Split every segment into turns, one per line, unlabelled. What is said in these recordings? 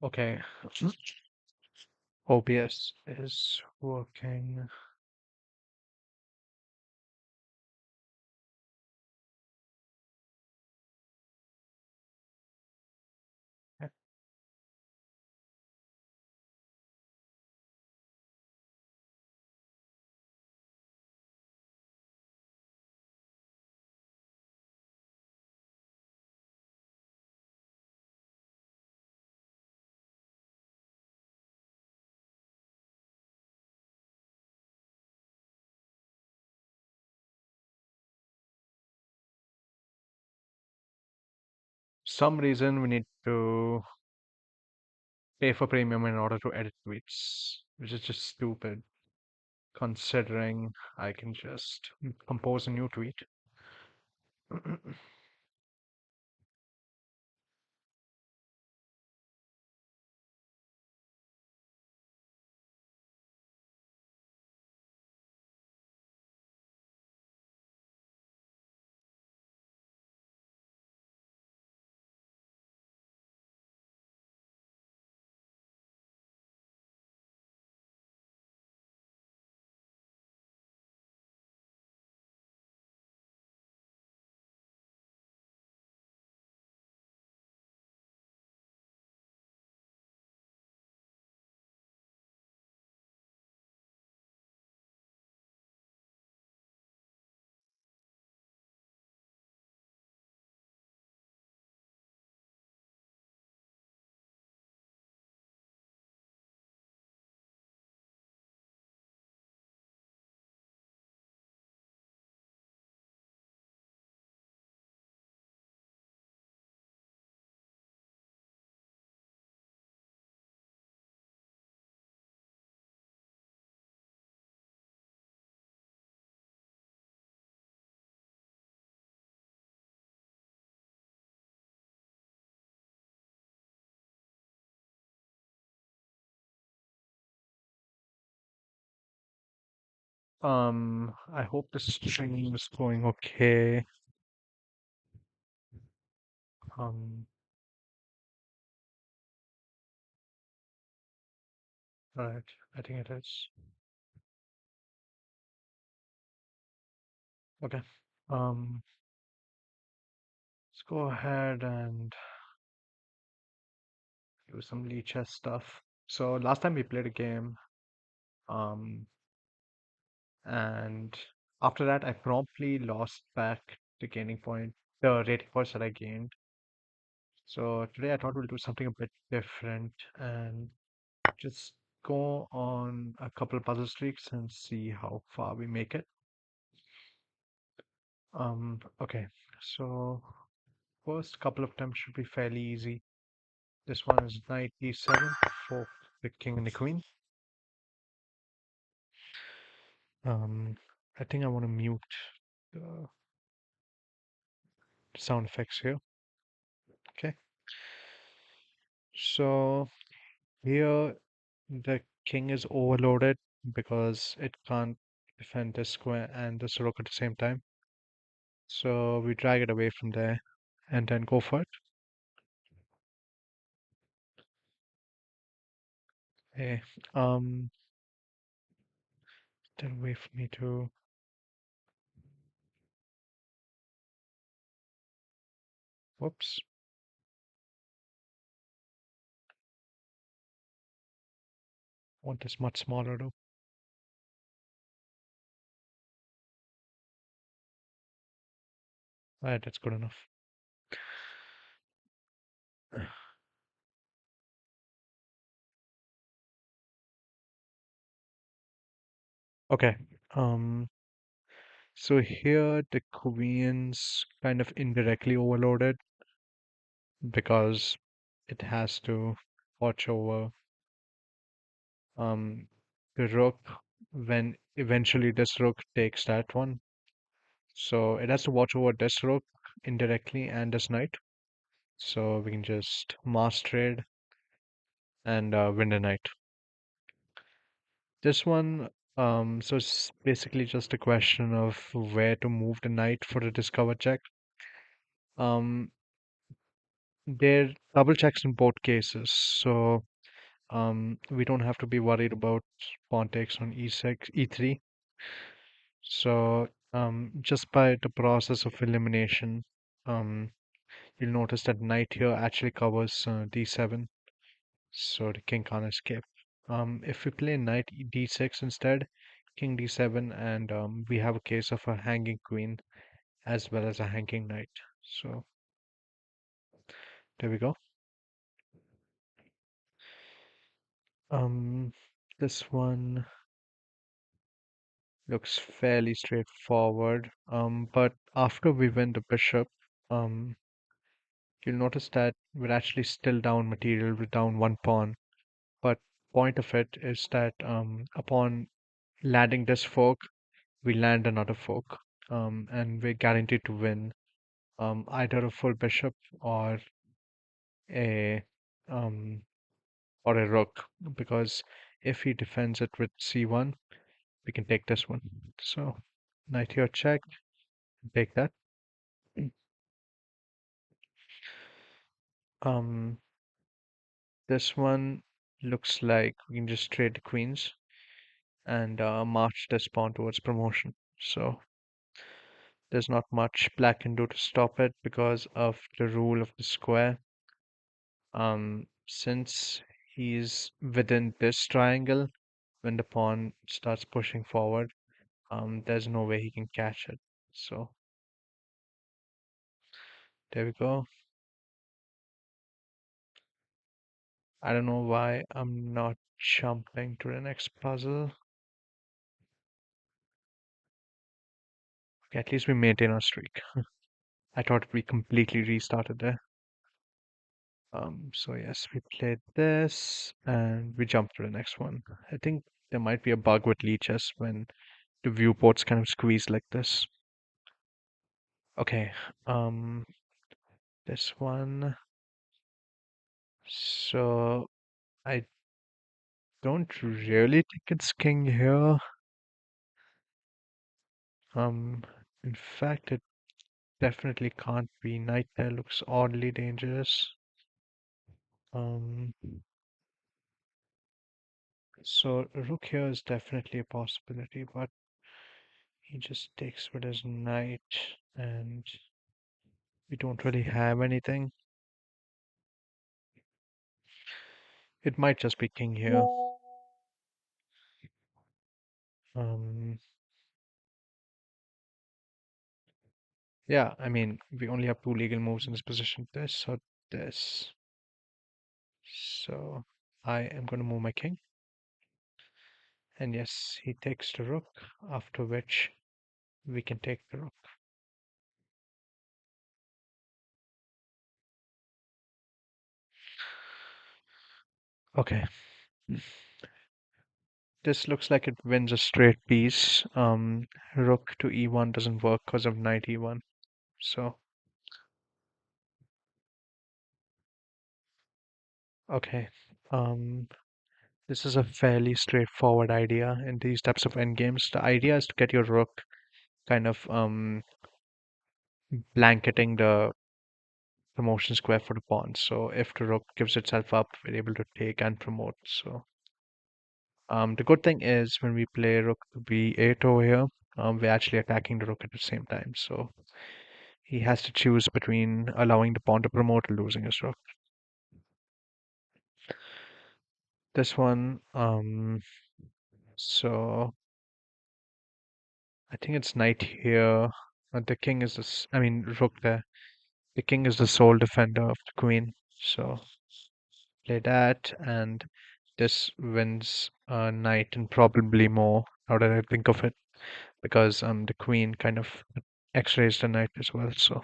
Okay, OBS is working. Yeah. Some reason we need to pay for premium in order to edit tweets, which is just stupid, considering I can just compose a new tweet. I hope the stream is going okay. Um, right, I think it is. Okay. Um, let's go ahead and do some Lichess stuff. So last time we played a game, um, and after that I promptly lost back the gaining point, the rating points that I gained. So today I thought we'll do something a bit different and just go on a couple of puzzle streaks and see how far we make it. Okay, so first couple of attempts should be fairly easy. This one is knight e7 for the king and the queen. I think I want to mute the sound effects here. Okay, so here the king is overloaded because it can't defend this square and this rook at the same time. So we drag it away from there and then go for it. Okay. Um, then wait for me to. Whoops. Want this much smaller though. Alright, that's good enough. Okay. Um, so here the queen's kind of indirectly overloaded because it has to watch over um the rook when eventually this rook takes that one. So it has to watch over this rook indirectly and this knight. So we can just mass trade and win the knight. This one, so it's basically just a question of where to move the knight for the discover check. Um, They're double checks in both cases, so we don't have to be worried about pawn takes on e6, e3. So just by the process of elimination, um, you'll notice that knight here actually covers d7, so the king can't escape. If we play knight d6 instead, king d7, and we have a case of a hanging queen as well as a hanging knight. So there we go. Um, this one looks fairly straightforward. But after we win the bishop, um, you'll notice that we're actually still down material. We're down one pawn. But point of it is that upon landing this fork, we land another fork, and we're guaranteed to win either a full bishop a um, or a rook. Because if he defends it with c1, we can take this one. So knight here check, take that. Um, this one looks like we can just trade the queens and march this pawn towards promotion. So there's not much black can do to stop it because of the rule of the square. Since he's within this triangle, when the pawn starts pushing forward, there's no way he can catch it. So there we go. I don't know why I'm not jumping to the next puzzle. Okay, at least we maintain our streak. I thought we completely restarted there. So yes, we played this and we jumped to the next one. I think there might be a bug with leeches when the viewports kind of squeeze like this. Okay, um, this one. So I don't really think it's king here. Um, in fact, it definitely can't be. Knight there looks oddly dangerous. Um, so rook here is definitely a possibility, but he just takes with his knight, and we don't really have anything. It might just be king here. Um, yeah, I mean, we only have two legal moves in this position, this or this. So I am going to move my king. And yes, he takes the rook, after which we can take the rook. Okay, this looks like it wins a straight piece. Rook to e1 doesn't work because of knight e1. So, okay. Um, this is a fairly straightforward idea in these types of endgames. The idea is to get your rook kind of blanketing the promotion square for the pawn. So if the rook gives itself up, we're able to take and promote. So the good thing is when we play rook to b8 over here, we're actually attacking the rook at the same time. So he has to choose between allowing the pawn to promote or losing his rook. This one, so I think it's knight here. The king is this, I mean, rook there. The king is the sole defender of the queen. So play that, and this wins knight and probably more, now that I think of it, because the queen kind of x-rays the knight as well. So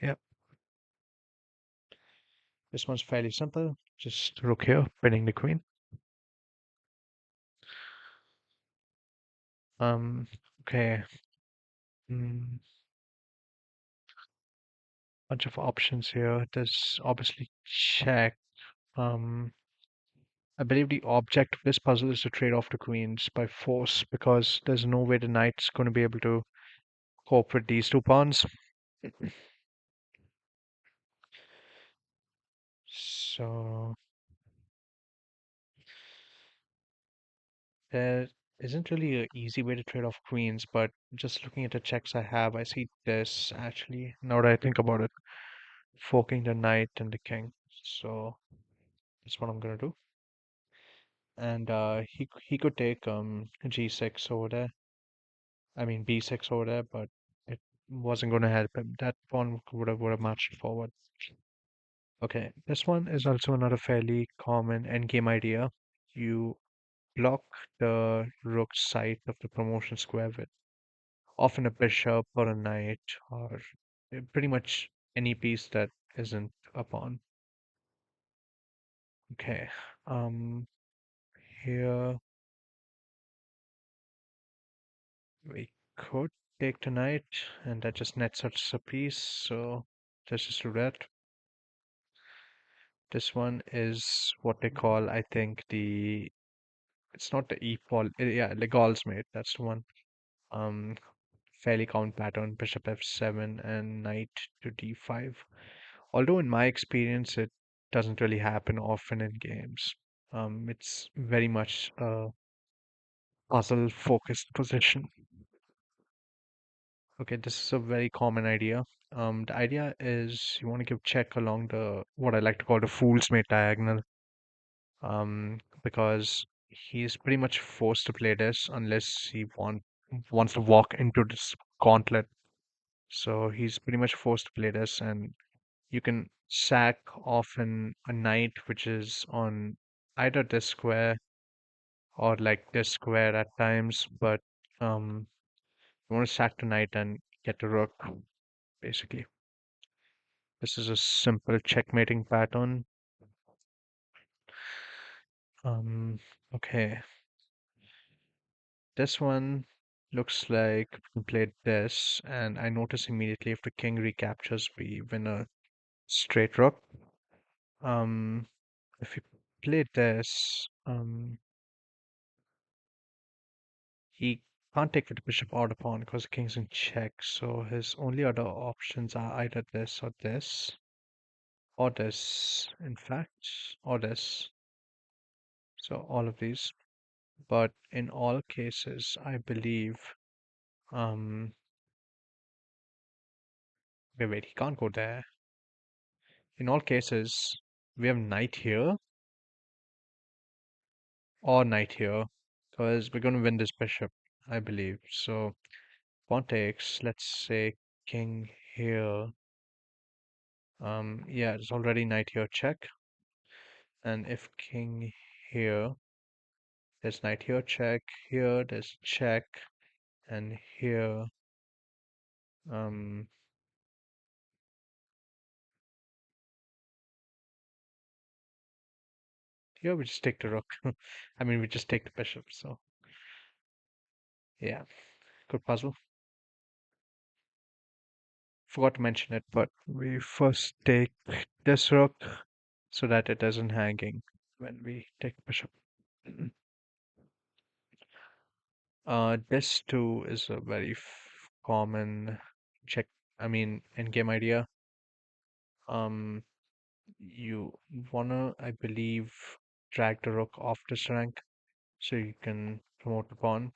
yeah, this one's fairly simple. Just rook here, pinning the queen. Okay. Mm, bunch of options here. There's obviously check. Um, I believe the object of this puzzle is to trade off the queens by force because there's no way the knight's going to be able to cope with these two pawns. So there isn't really an easy way to trade off queens, but just looking at the checks I have, I see this actually, now that I think about it, forking the knight and the king. So that's what I'm gonna do. And he could take g6 over there. I mean b6 over there, but it wasn't gonna help him. That pawn would have marched forward. Okay, this one is also another fairly common endgame idea. You block the rook side of the promotion square with often a bishop or a knight or pretty much any piece that isn't a pawn. Okay, um, here we could take the knight, and that just nets us a piece. So let's just do that. This one is what they call, I think, it's not the e-pawn, yeah, the Gauls mate. That's the one. Um, Fairly common pattern, bishop f7 and knight to d5. Although in my experience, it doesn't really happen often in games. It's very much a puzzle-focused position. Okay, this is a very common idea. The idea is you want to give check along the what I like to call the fool's mate diagonal. Because he's pretty much forced to play this unless wants to walk into this gauntlet. So he's pretty much forced to play this, and you can sack often a knight which is on either this square or like this square at times, but you want to sack the knight and get the rook, basically. This is a simple checkmating pattern. Um, okay, this one looks like we played this, and I notice immediately if the king recaptures, we win a straight rook. If we play this, he can't take with the bishop or the pawn because the king's in check. So his only other options are either this or this, in fact, or this. So all of these. But in all cases, I believe, um, wait, he can't go there. In all cases, we have knight here or knight here because we're going to win this bishop, I believe. So pawn takes, let's say king here. Yeah, it's already knight here check. And if king here, there's knight here check, here there's check, and here, um, here we just take the rook. I mean, we just take the bishop. So yeah, good puzzle. Forgot to mention it, but we first take this rook so that it isn't hanging when we take the bishop. This too is a very common check. I mean, endgame idea. Um, you wanna, I believe, drag the rook off this rank so you can promote the pawn.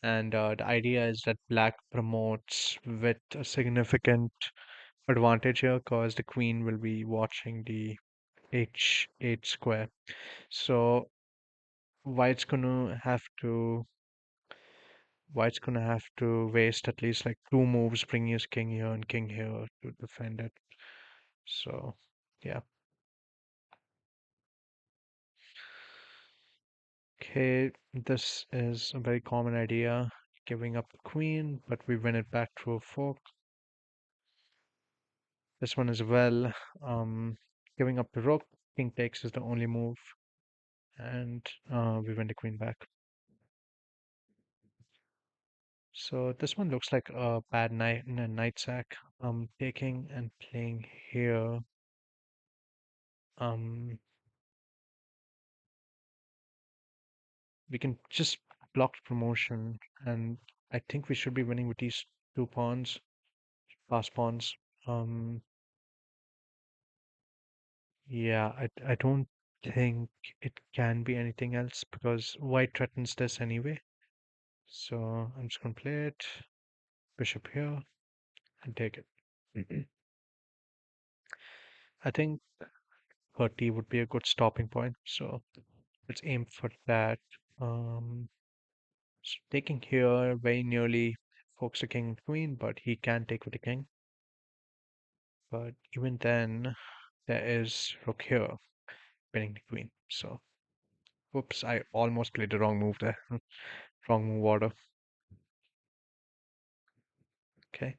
And the idea is that black promotes with a significant advantage here because the queen will be watching the h8 square. So white's gonna have to white's gonna have to waste at least like two moves, bringing his king here and king here to defend it. So yeah. Okay, this is a very common idea, giving up the queen, but we win it back through a fork. This one as well, giving up the rook, king takes is the only move, and we win the queen back. So this one looks like a bad knight sack. Taking and playing here. Um, we can just block the promotion, and I think we should be winning with these two pawns, fast pawns. Um, Yeah, I don't think it can be anything else because white threatens this anyway. So I'm just gonna play it, bishop here, and take it. I think 30 would be a good stopping point. So let's aim for that. So taking here very nearly forks the king and queen, but he can take with the king. But even then, there is rook here, pinning the queen. So, whoops, I almost played the wrong move there. Wrong move order. Okay.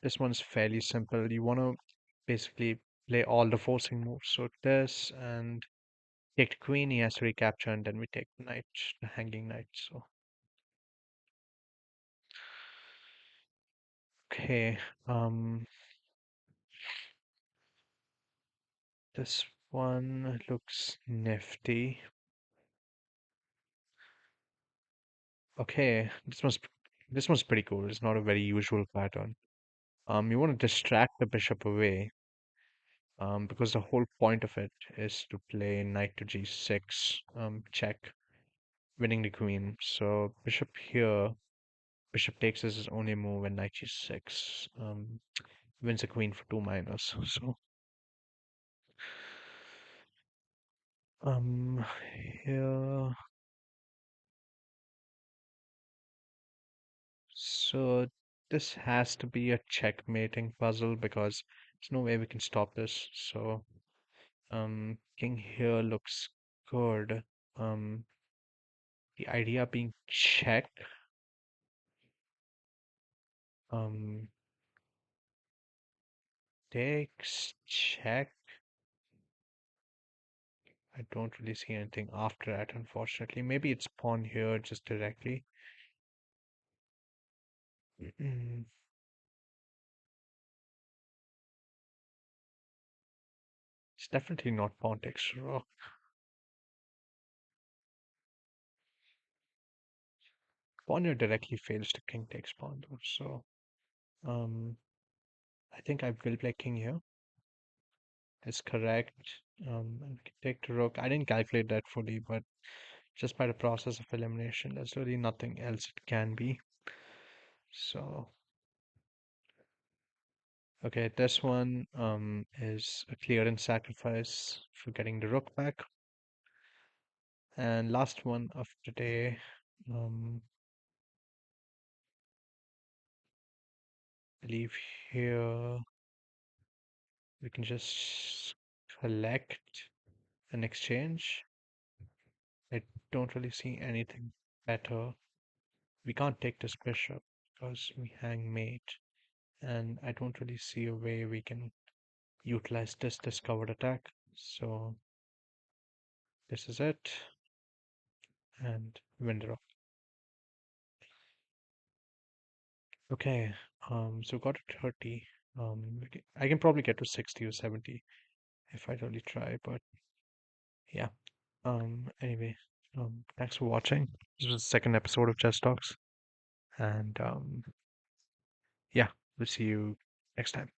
This one's fairly simple. You want to basically play all the forcing moves. So this and take the queen, he has to recapture, and then we take the knight, the hanging knight. So okay. Um, this one looks nifty. Okay, this one's pretty cool. It's not a very usual pattern. You want to distract the bishop away, because the whole point of it is to play knight to g6, check, winning the queen. So bishop here, bishop takes is his only move, and knight g6, wins the queen for two minus. So um, here, so this has to be a checkmating puzzle because there's no way we can stop this. So king here looks good. Um, the idea being check. Um, takes check. I don't really see anything after that, unfortunately. Maybe it's pawn here just directly. Mm, it's definitely not pawn takes rook. Pawn here directly fails to king takes pawn though. So um, I think I will play king here. Is correct. And we can take the rook. I didn't calculate that fully, but just by the process of elimination, there's really nothing else it can be. So okay, this one is a clearance sacrifice for getting the rook back. And last one of today, um, I believe here we can just collect an exchange. I don't really see anything better. We can't take this bishop because we hang mate, and I don't really see a way we can utilize this discovered attack. So this is it, and win the rook. Okay, so got to 30. I can probably get to 60 or 70 if I really try, but yeah. Anyway, thanks for watching. This was the second episode of Chess Talks, and yeah, we'll see you next time.